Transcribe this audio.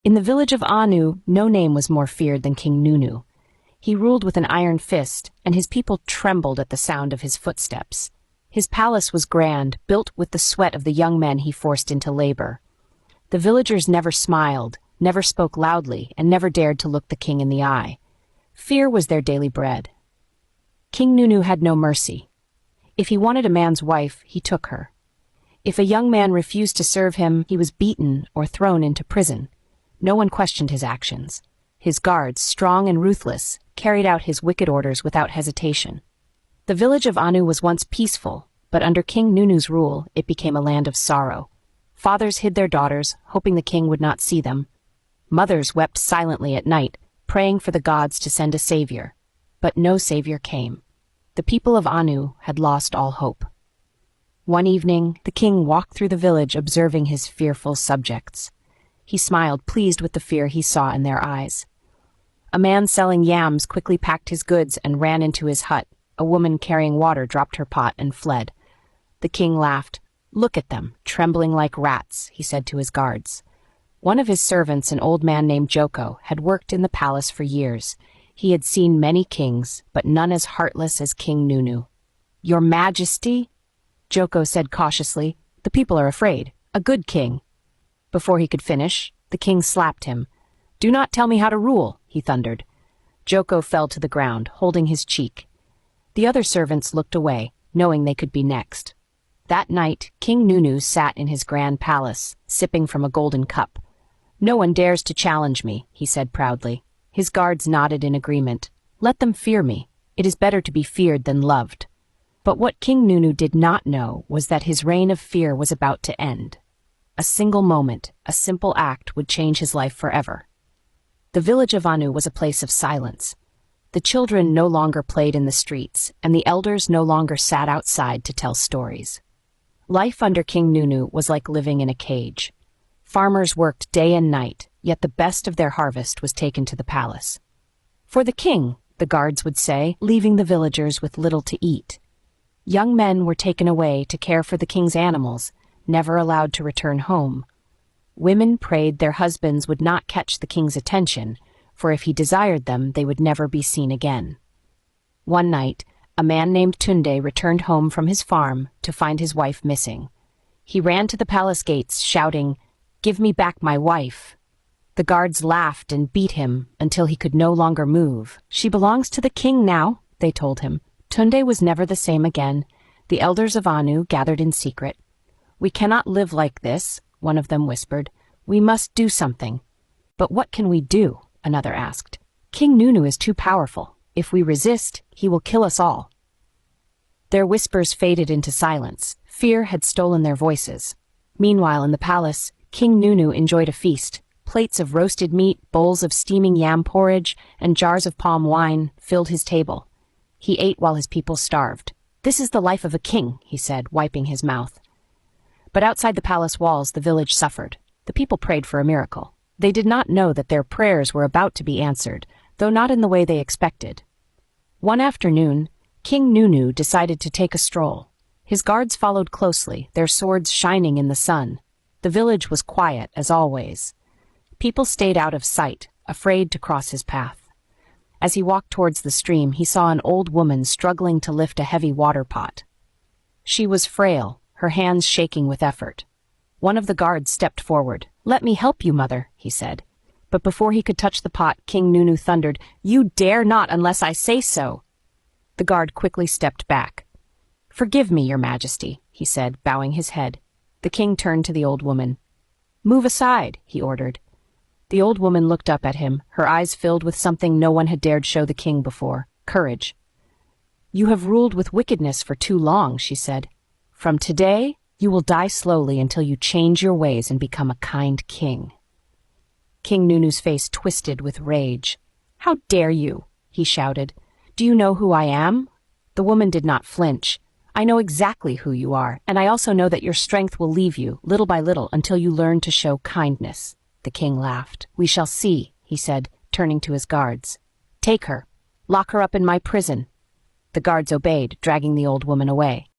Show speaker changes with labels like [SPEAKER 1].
[SPEAKER 1] In the village of Anu, no name was more feared than King Nunu. He ruled with an iron fist, and his people trembled at the sound of his footsteps. His palace was grand, built with the sweat of the young men he forced into labor. The villagers never smiled, never spoke loudly, and never dared to look the king in the eye. Fear was their daily bread. King Nunu had no mercy. If he wanted a man's wife, he took her. If a young man refused to serve him, he was beaten or thrown into prison. No one questioned his actions. His guards, strong and ruthless, carried out his wicked orders without hesitation. The village of Anu was once peaceful, but under King Nunu's rule, it became a land of sorrow. Fathers hid their daughters, hoping the king would not see them. Mothers wept silently at night, praying for the gods to send a savior. But no savior came. The people of Anu had lost all hope. One evening, the king walked through the village observing his fearful subjects. He smiled, pleased with the fear he saw in their eyes. A man selling yams quickly packed his goods and ran into his hut. A woman carrying water dropped her pot and fled. The king laughed. "Look at them, trembling like rats," he said to his guards. One of his servants, an old man named Joko, had worked in the palace for years. He had seen many kings, but none as heartless as King Nunu. "Your Majesty," Joko said cautiously, "the people are afraid. A good king." Before he could finish, the king slapped him. "Do not tell me how to rule," he thundered. Joko fell to the ground, holding his cheek. The other servants looked away, knowing they could be next. That night, King Nunu sat in his grand palace, sipping from a golden cup. "No one dares to challenge me," he said proudly. His guards nodded in agreement. "Let them fear me. It is better to be feared than loved." But what King Nunu did not know was that his reign of fear was about to end. A single moment, a simple act would change his life forever. The village of Anu was a place of silence. The children no longer played in the streets, and the elders no longer sat outside to tell stories. Life under King Nunu was like living in a cage. Farmers worked day and night, yet the best of their harvest was taken to the palace. "For the king," the guards would say, leaving the villagers with little to eat. Young men were taken away to care for the king's animals, never allowed to return home. Women prayed their husbands would not catch the king's attention, for if he desired them, they would never be seen again. One night, a man named Tunde returned home from his farm to find his wife missing. He ran to the palace gates, shouting, "Give me back my wife." The guards laughed and beat him until he could no longer move. "She belongs to the king now," they told him. Tunde was never the same again. The elders of Anu gathered in secret. "We cannot live like this," one of them whispered. "We must do something." "But what can we do?" another asked. "King Nunu is too powerful. If we resist, he will kill us all." Their whispers faded into silence. Fear had stolen their voices. Meanwhile, in the palace, King Nunu enjoyed a feast. Plates of roasted meat, bowls of steaming yam porridge, and jars of palm wine filled his table. He ate while his people starved. "This is the life of a king," he said, wiping his mouth. But outside the palace walls, the village suffered. The people prayed for a miracle. They did not know that their prayers were about to be answered, though not in the way they expected. One afternoon, King Nunu decided to take a stroll. His guards followed closely, their swords shining in the sun. The village was quiet, as always. People stayed out of sight, afraid to cross his path. As he walked towards the stream, he saw an old woman struggling to lift a heavy water pot. She was frail, her hands shaking with effort. One of the guards stepped forward. "Let me help you, mother," he said. But before he could touch the pot, King Nunu thundered, "You dare not unless I say so." The guard quickly stepped back. "Forgive me, your majesty," he said, bowing his head. The king turned to the old woman. "Move aside," he ordered. The old woman looked up at him, her eyes filled with something no one had dared show the king before, courage. "You have ruled with wickedness for too long," she said. "From today, you will die slowly until you change your ways and become a kind king." King Nunu's face twisted with rage. "How dare you?" he shouted. "Do you know who I am?" The woman did not flinch. "I know exactly who you are, and I also know that your strength will leave you, little by little, until you learn to show kindness." The king laughed. "We shall see," he said, turning to his guards. "Take her. Lock her up in my prison." The guards obeyed, dragging the old woman away.